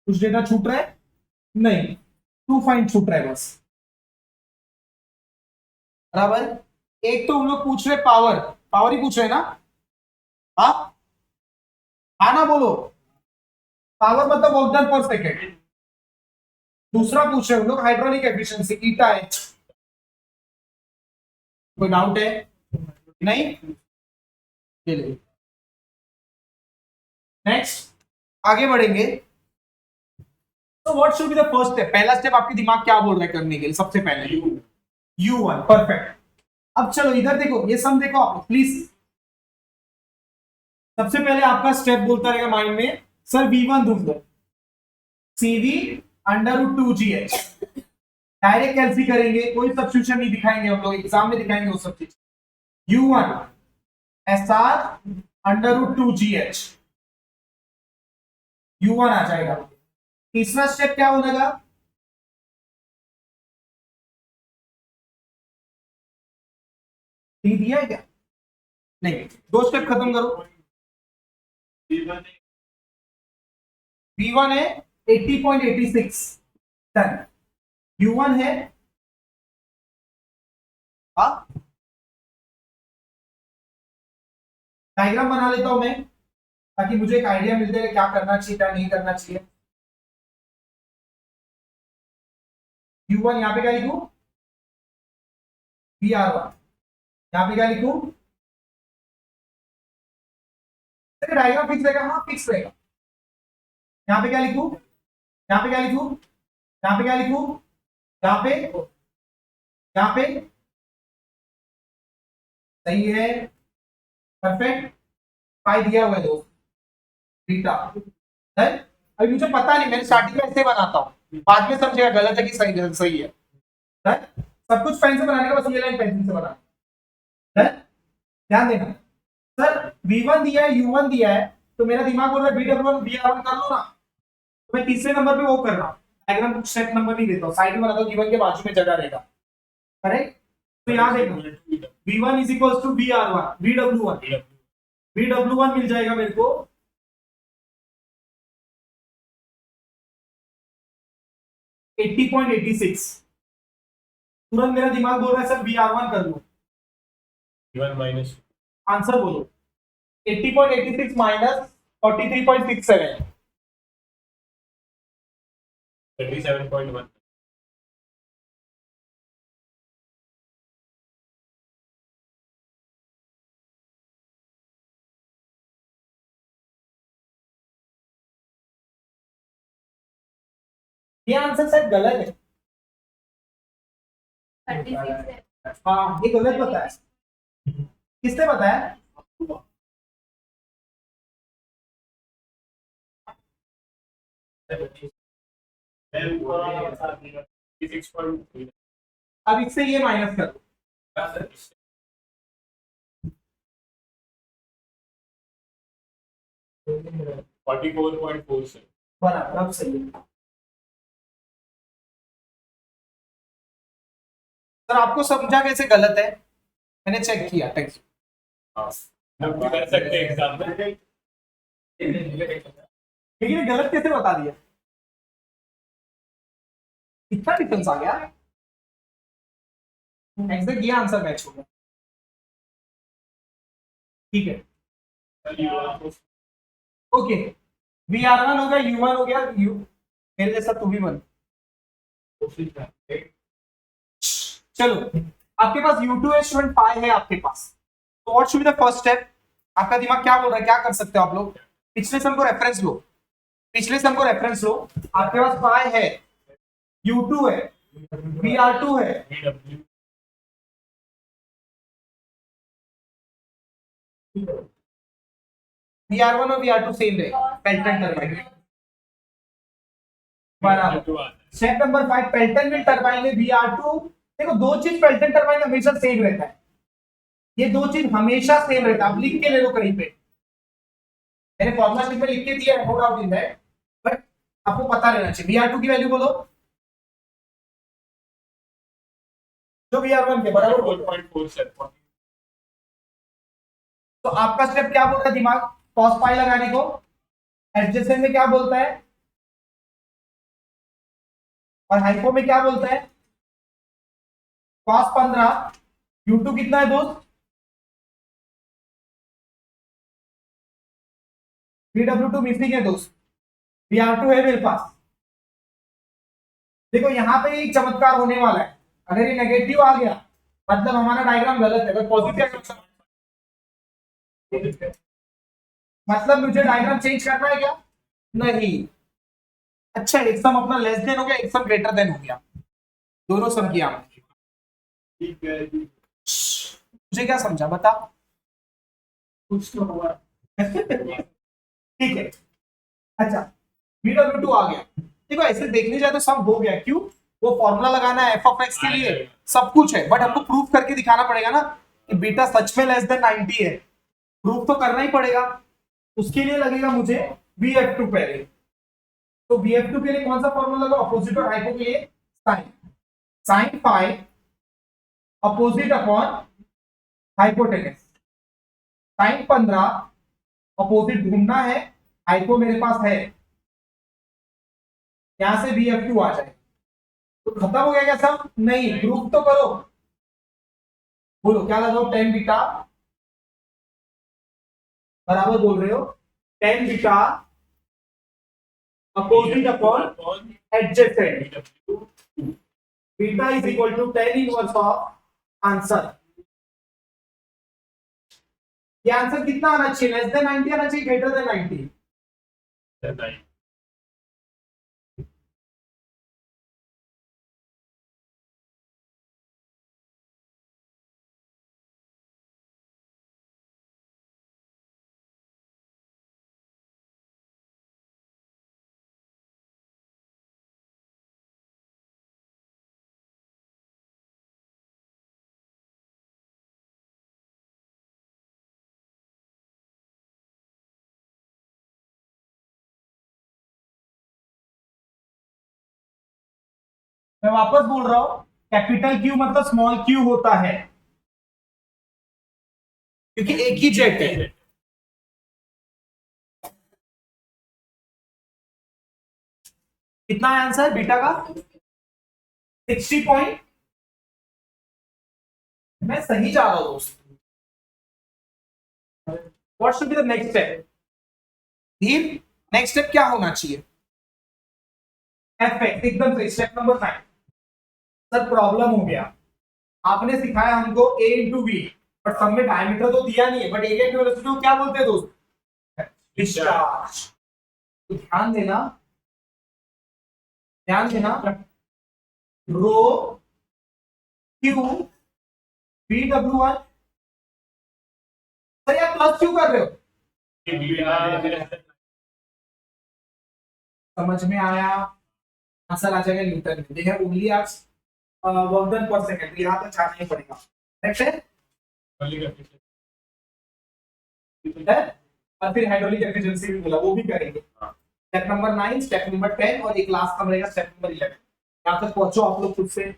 कुछ डेटा छूट रहा है? नहीं, 2 फाइंड छूट रहा है बस। बराबर। एक तो हम लोग पूछ रहे पावर, पावर ही पूछ रहे हैं ना? हाँ हाँ ना बोलो। पावर मतलब वर्क डन पर सेकेंड। दूसरा पूछ रहे हम लोग हाइड्रोलिक एफिशिएंसी, ईटा एच। कोई डाउट है? नहीं? चलिए नेक्स्ट आगे बढ़ेंगे। तो what should be the first step? पहला स्टेप आपके दिमाग क्या बोल रहा है करने के लिए? सबसे पहले U1, परफेक्ट। अब चलो इधर देखो, ये सम देखो आप प्लीज। सबसे पहले आपका स्टेप बोलता रहेगा माइंड में, सर V1 ढूंढ दो, CV √2GH। डायरेक्ट कैलसी करेंगे, कोई सब्स्टिट्यूशन नहीं दिखाएंगे हम लोग, एग्जाम में दिखाएंगे वो सब चीज। U1 SR √2GH, U1 आ जाएगा। तीसरा स्टेप क्या होगा? दिया है क्या? नहीं, 2 स्टेप खत्म करो। V1 है 80.86, डन। U1 है, हाँ डायग्राम बना लेता हूं मैं, ताकि मुझे एक आइडिया मिल जाए क्या करना चाहिए क्या नहीं करना चाहिए। U1 यहां पे क्या लिखूं? VR1। यहां पे क्या लिखूं? डायग्राम फिक्स रहेगा? हाँ फिक्स रहेगा। यहां पे क्या लिखूं? यहां पे क्या लिखूं? यहां पे क्या लिखूं? यहां पे, यहां पे सही है, परफेक्ट। फाइव दिया हुआ है दोस्त, बीटा। अभी मुझे पता नहीं, मैंने स्टार्टिंग में ऐसे बनाता हूँ, बाद में समझेगा गलत है कि सही है। सही है, सब कुछ पेन से बनाने का, बस ये लाइन पेंसिल से बना। ध्यान देना सर, V1 दिया है, U1 दिया है, तो मेरा दिमाग बोल रहा है BW1 VR1 कर लो ना। तो मैं तीसरे नंबर पे वो कर रहा हूँ, डायग्राम सेट नंबर नहीं देता हूँ, साइड में बनाता हूँ, गिवन के बाजू में जगह रहेगा, करेक्ट। तो यहाँ देखो V1 is equal to VR1, VW1 मिल जाएगा मेरे को 80.86। तुरंत मेरा दिमाग बोल रहा है सर VR1 कर लो। माइनस आंसर बोलो। 80.86 माइनस 43.67, 37.1। ये आंसर शायद गलत है। 36 है। हाँ ये गलत बताया। किसने बताया? अब इससे ये माइनस कर दो, 44.4 से बराबर, अब सही है। सर आपको समझा कैसे गलत है? मैंने चेक किया टेक्स्ट। हाँ हम भी कर सकते हैं एग्जाम में। लेकिन ये गलत कैसे बता दिया? इतना डिफरेंस आ गया। एग्जैक्ट ये आंसर मैच हो गया। ठीक है, ओके। VR1 हो गया, U1 हो गया, यू मेरे जैसा तू भी बन। चलो, आपके पास U2 है, स्टूडेंट पाई है आपके पास। तो what should be the first step? आपका दिमाग क्या बोल रहा है, क्या कर सकते हो आप लोग? पिछले सम को रेफरेंस लो, पिछले सम को रेफरेंस लो। आपके पास पाई है, U2 है, VR2 है, VW VR1 और VR2 सेम रहेगा, पेल्टन टरबाइन बराबर। Step number 5, Pelton wheel turbine में VR2। देखो दो चीज पेल्टन टरबाइन हमेशा सेम रहता है, ये दो चीज हमेशा सेम रहता है। आप लिख के ले लो कहीं पे, मैंने फॉर्मूला शीट में लिख के दिया है, no doubt in that, but आपको पता रहना चाहिए। VR2 की वैल्यू बोलो, जो VR1 के बराबर बोलो। 4.4 से तो आपका स्टेप क्या बोलता है दिमाग? कॉस पाई लगाने को। एडजेसेंट में क्या बोलता है और हाइपो में क्या बोलता है? कॉस 15। U2 कितना है दोस्त? VW2 मिसिंग है दोस्त, VR2 है मेरे पास। देखो यहां पे एक चमत्कार होने वाला है, अगर ये नेगेटिव आ गया मतलब हमारा डायग्राम गलत है, अगर पॉजिटिव मतलब मुझे डायग्राम चेंज करना है क्या? नहीं। अच्छा, एक सम अपना लेस देन हो गया, एक सम ग्रेटर देन हो गया, दोनों सम किया हमने। ठीक है जी। मुझे क्या समझा बता? कुछ तो हुआ। ठीक है। अच्छा, VW2 आ गया। देखो ऐसे देखने जाए तो सब हो गया, क्यों? वो फॉर्मूला लगाना है f(x) के लिए, सब कुछ है, बट हमको प्रूफ करके दिखाना पड़ेगा ना कि बीटा सच में लेस देन 90 है। प्रूफ तो करना ही पड़ेगा, उसके लिए लगेगा मुझे VF2 पहले। तो VF2 के लिए कौन सा फॉर्मूला लगा? अपोजिट और हाइपो के लिए sine, sine phi opposite upon hypotenuse. Sine 15 opposite ढूंढना है, हाइपो मेरे पास है, यहां से VF2 आ जाए तो खत्म हो गया क्या सब? नहीं, प्रूफ तो करो। बोलो क्या लगाओ? 10 बीटा बराबर बोल रहे हो, 10 beta opposite upon adjacent, beta is equal to 10 inverse of answer. ये आंसर कितना आना चाहिए? लेस देन 90 आना चाहिए, ग्रेटर देन 90? मैं वापस बोल रहा हूं, कैपिटल क्यू मतलब स्मॉल क्यू होता है, क्योंकि एक ही जेट है। कितना है आंसर बीटा का? 60 पॉइंट। मैं सही जा रहा हूं दोस्त। What should be the next step? Next step क्या होना चाहिए? एफ एकदम सही, स्टेप नंबर 9। सर प्रॉब्लम हो गया, आपने सिखाया हमको A इंटू बी, बट सब में डायमीटर तो दिया नहीं है, बट एरिया की वेलोसिटी को क्या बोलते हैं दोस्त? डिस्चार्ज। तो ध्यान देना, ध्यान देना, रो क्यू VW1। सर यार प्लस क्यों कर रहे हो? समझ में आया? आंसर आ जाएगा न्यूटन में। देखिए उंगली आप वर्क डन पर सेकंड, तो यहाँ तक जाना ही पड़ेगा। करेक्ट है? और फिर हाइड्रोलिक एफिशिएंसी भी बोला, वो भी करेंगे। स्टेप नंबर 9, स्टेप नंबर 10 और एक लास्ट का रहेगा स्टेप नंबर 11। यहां तक पहुंचो आप लोग खुद से।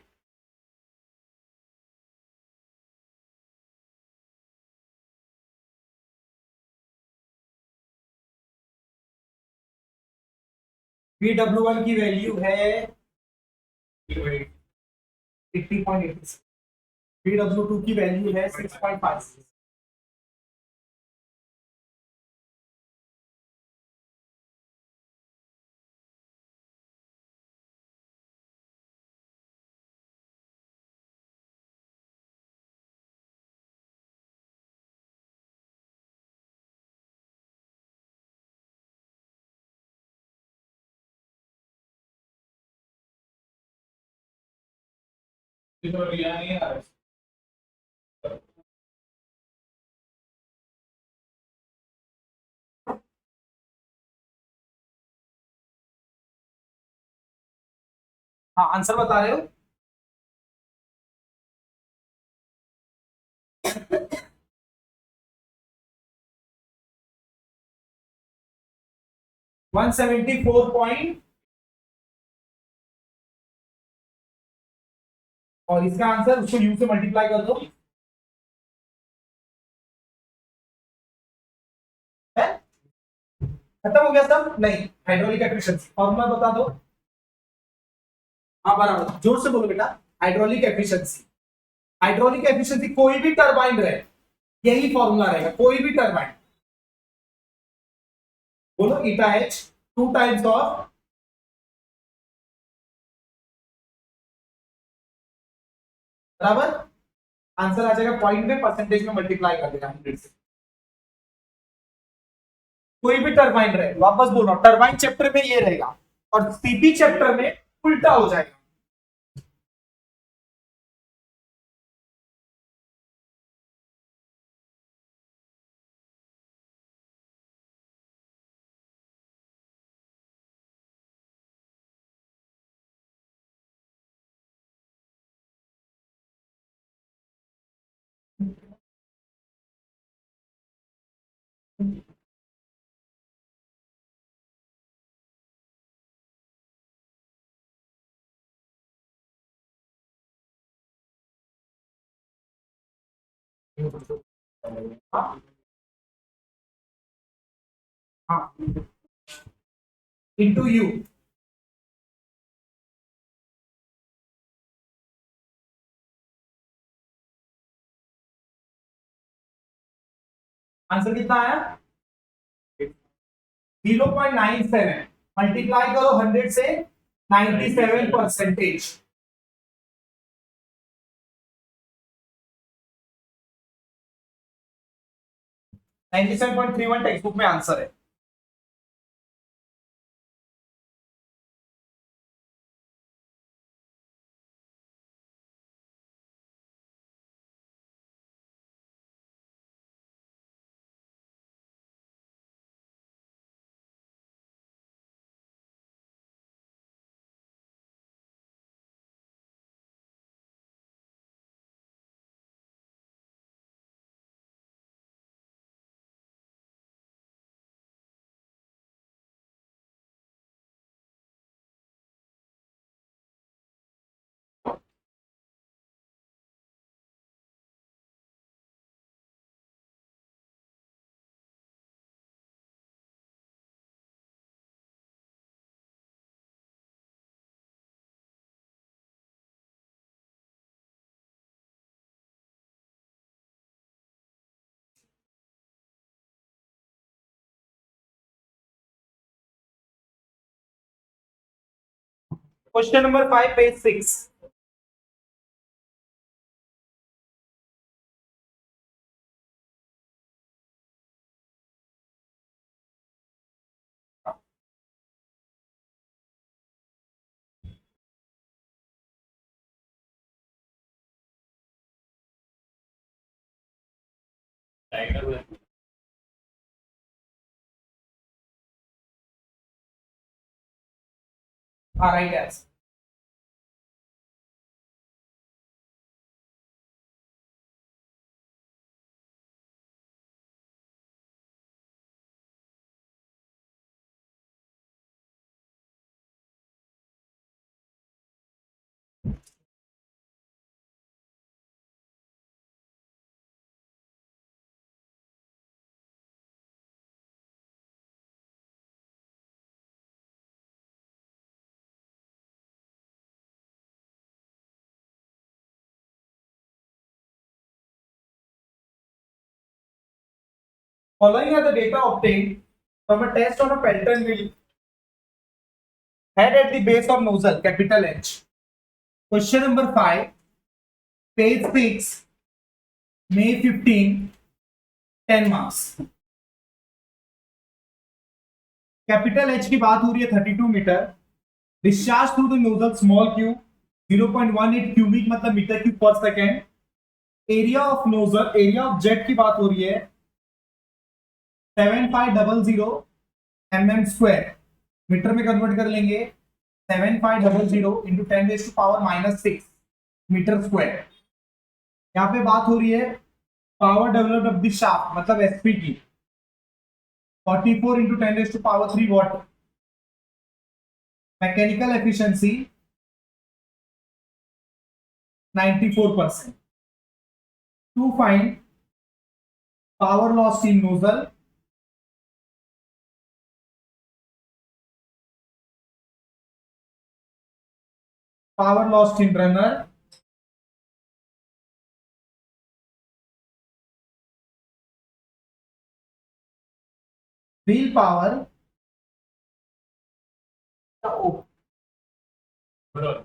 VW1 की वैल्यू है 80.86, VW2 की वैल्यू है 6.5। तो रिया नहीं आ रहा हाँ आंसर बता रहे हो? वन 174 और इसका आंसर उसको यू से मल्टीप्लाई कर दो। है खत्म हो गया सब? नहीं, हाइड्रोलिक एफिशिएंसी फॉर्मूला बता दो। हाँ बराबर, जोर से बोलो बेटा। हाइड्रोलिक एफिशिएंसी, हाइड्रोलिक एफिशिएंसी कोई भी टरबाइन रहे यही फॉर्मूला रहेगा, कोई भी टरबाइन। बोलो ईटा एच 2 टाइम्स ऑफ बराबर, आंसर आ जाएगा पॉइंट में, परसेंटेज में मल्टीप्लाई कर देना 100 से। कोई भी टरबाइन रहे, वापस बोलो टरबाइन चैप्टर में ये रहेगा और सीपी चैप्टर में उल्टा हो जाएगा। हाँ हाँ, इंटू यू। आंसर कितना आया? 0.97 मल्टीप्लाई करो 100 से, 97%। 97.31 टेक्स्ट बुक में आंसर है। Question number 5 page 6। टाइगर हाँ right answer. Following are the data obtained from a test on a Pelton wheel head at the base of nozzle, capital H. Question number 5, page 6, May 15, 10 marks. Capital H की बात हो रही है 32 metre, discharge through the nozzle small Q 0.18 cubic मतलब मीटर क्यूब पर second. Area of nozzle, area of jet की बात हो रही है 7500 mm स्क्वायर, मीटर में कन्वर्ट कर लेंगे 7500 इंटू 10⁻⁻6 मीटर स्क्वायर. यहाँ पे बात हो रही है power developed of the shaft मतलब एसपी की 44 into 10⁻³ watt. Mechanical efficiency 94%. To find power loss in nozzle, power lost in runner, wheel power, बरोबर.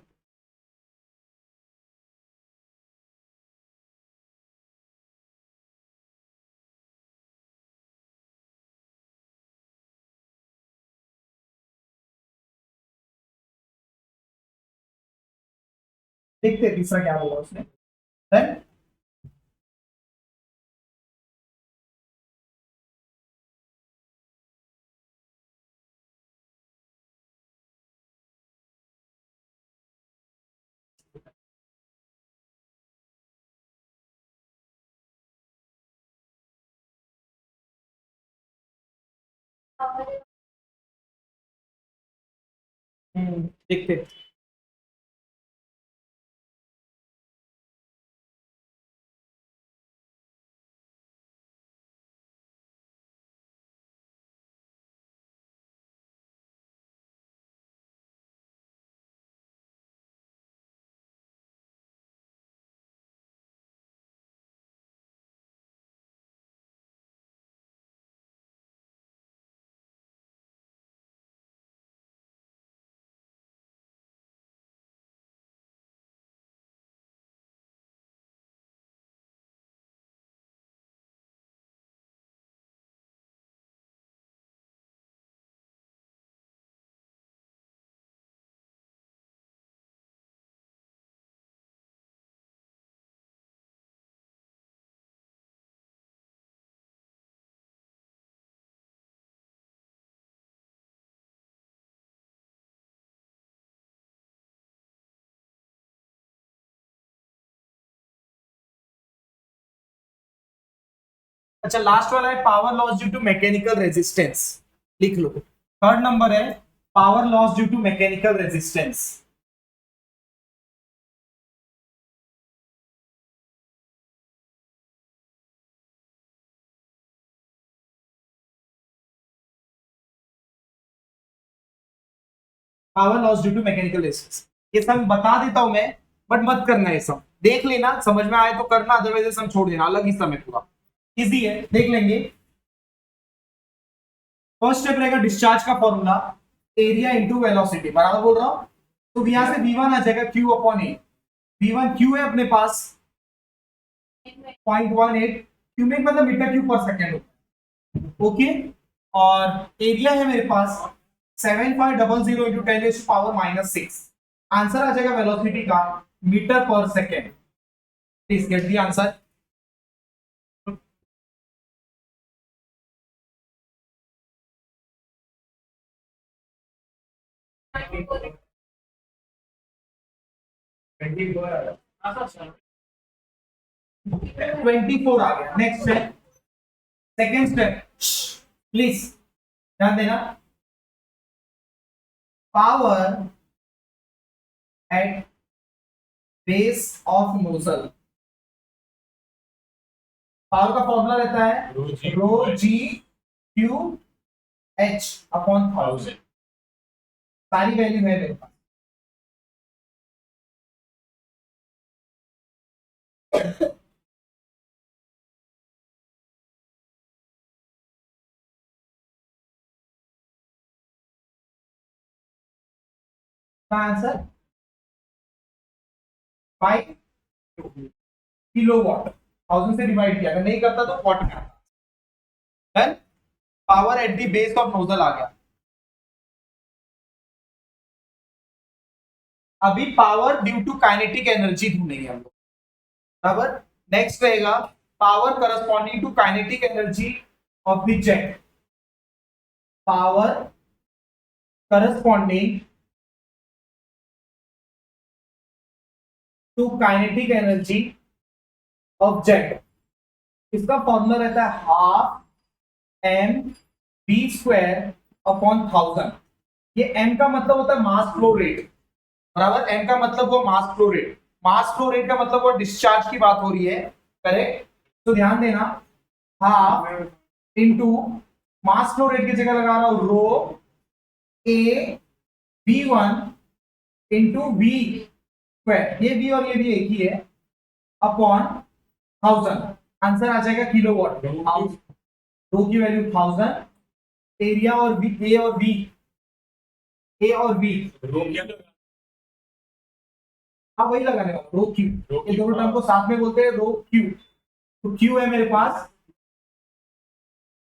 देखते हैं तीसरा क्या बोला उसने. Then, देखते हैं. अच्छा लास्ट वाला है power loss due to mechanical resistance, लिख लो. थर्ड नंबर है power loss due to mechanical resistance. Power loss due to mechanical resistance ये सब बता देता हूं मैं, बट मत करना ये सब, देख लेना समझ में आए तो करना, अदरवाइज हम छोड़ देना, अलग ही समय पूरा इजी है देख लेंगे. फर्स्ट स्टेप रहेगा डिस्चार्ज का फॉर्मूला एरिया इनटू वेलोसिटी, बराबर बोल रहा हूं. तो यहां से v1 आ जाएगा q अपॉन ए. v1 q है अपने पास 0.18 क्यूबिक मतलब मीटर क्यूब पर सेकेंड होता है. ओके, और एरिया है मेरे पास 7500 इंटू 10⁻⁻6. आंसर आ जाएगा वेलोसिटी का मीटर पर second. Please get the answer. हाँ सर. 24 आ गया. Next step, second step, please ध्यान देना. Power at base of nozzle, power का फॉर्मूला रहता है rho G Q H upon 1000. सारी वैल्यू है मेरे पास. का आंसर 5 किलोवाट, 1000 से डिवाइड किया, अगर नहीं करता तो वॉट में आता। Then power at the base of nozzle आ गया। अभी power due to kinetic energy ढूंढेंगे हम लोग, बराबर। नेक्स्ट रहेगा power corresponding to kinetic energy of the jet, power corresponding to kinetic energy of jet. इसका फॉर्मूला रहता है half M B square upon 1000। ये एम का मतलब होता है मास फ्लो रेट, बराबर। एम का मतलब वो mass flow rate, mass flow rate का मतलब वो डिस्चार्ज की बात हो रही है, करेक्ट। तो ध्यान देना, half into mass flow rate की जगह लगा रहा हूं rho A V one into V square, ये वी और ये भी एक ही है, अपॉन 1000। आंसर आ जाएगा किलोवाट। रो की वैल्यू 1000, एरिया और वी, ए और वी, ए और वी, हाँ वही लगाने वाला, रो क्यू। ये दोनों टर्म को साथ में बोलते हैं रो क्यू। तो क्यू है मेरे पास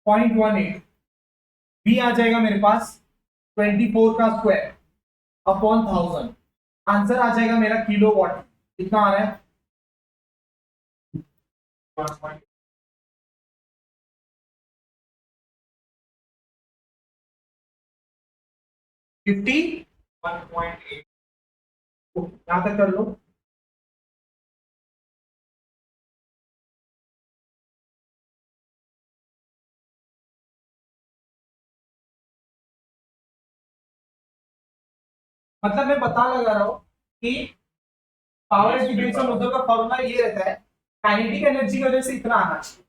0.18, वी आ जाएगा मेरे पास 24 का स्क्वायर अपॉन 1000। आंसर आ जाएगा मेरा किलोवाट। कितना आ रहा है? 51.8। यहां तक कर लो। मतलब मैं बता लगा रहा हूं कि पावर इंटीग्रेशन नोजल का फॉर्मूला ये रहता है, काइनेटिक एनर्जी की वजह से इतना आना चाहिए,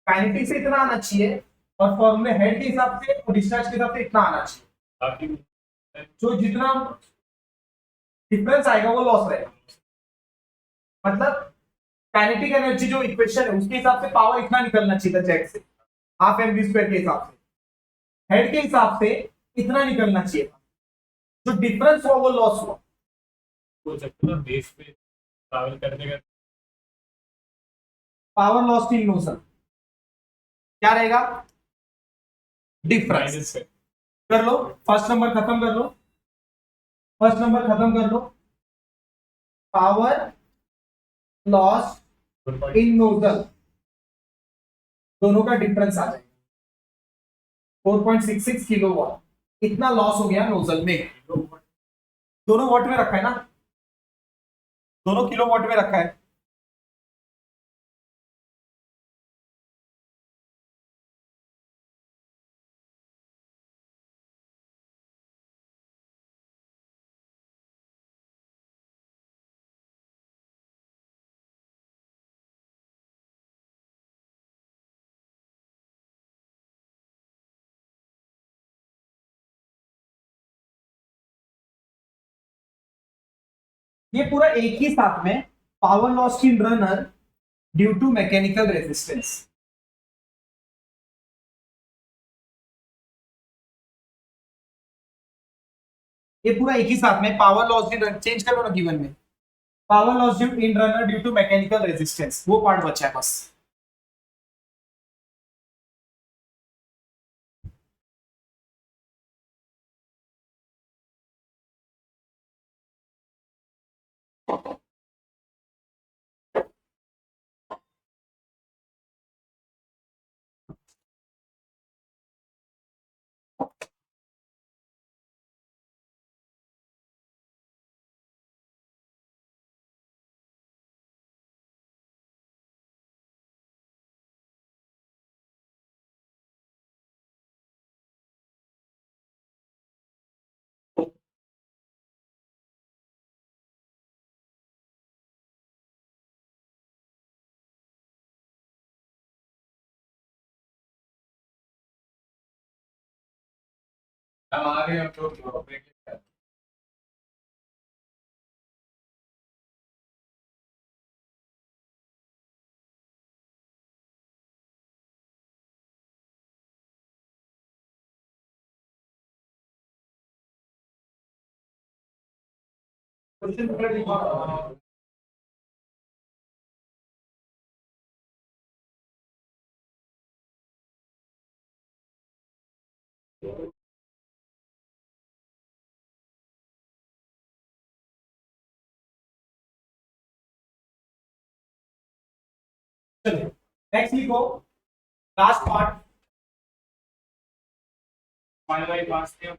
काइनेटिक से इतना आना चाहिए, और फॉर्मूले हेड के हिसाब से और डिस्चार्ज के हिसाब से इतना आना चाहिए। जो जितना डिफरेंस आएगा वो लॉस रहेगा। मतलब काइनेटिक एनर्जी जो इक्वेशन है उसके हिसाब से पावर इतना निकलना चाहिए था जेट से, हाफ एम वी स्क्वायर के हिसाब से। हेड के हिसाब से इतना निकलना चाहिए था, जो डिफरेंस हुआ वो लॉस हुआ। बोल सकते हो ना, बेस पे ट्रैवल करने का पावर लॉस इन मोशन क्या रहेगा? डिफरेंस। माइनस है। कर लो, फर्स्ट नंबर खत्म कर लो, फर्स्ट नंबर खत्म कर लो। पावर लॉस इन नोजल, दोनों का डिफरेंस आ जाएगा 4.66 किलोवाट। इतना लॉस हो गया नोजल में। दोनों वॉट में रखा है ना, दोनों किलो वॉट में रखा है। ये पूरा एक ही साथ में, power loss in runner due to mechanical resistance. ये पूरा एक ही साथ में, power loss in run, change करो ना गिवन में, power loss in runner due to mechanical resistance, वो पार्ट बचा है बस। अब आ रहे हैं हम लोग क्वेश्चन पेपर लिखा चलो नेक्स्ट लिखो लास्ट पार्ट वाई पास थे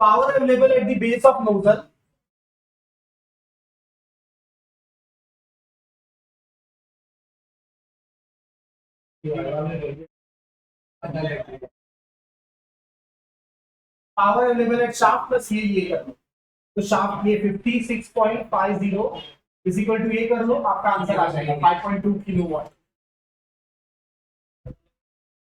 power available at the base of nozzle power available at shaft plus ये कर लो तो शाफ्ट ये 56.50 इज इक्वल टू ये कर लो आपका आंसर आ जाएगा 5.2 किलोवाट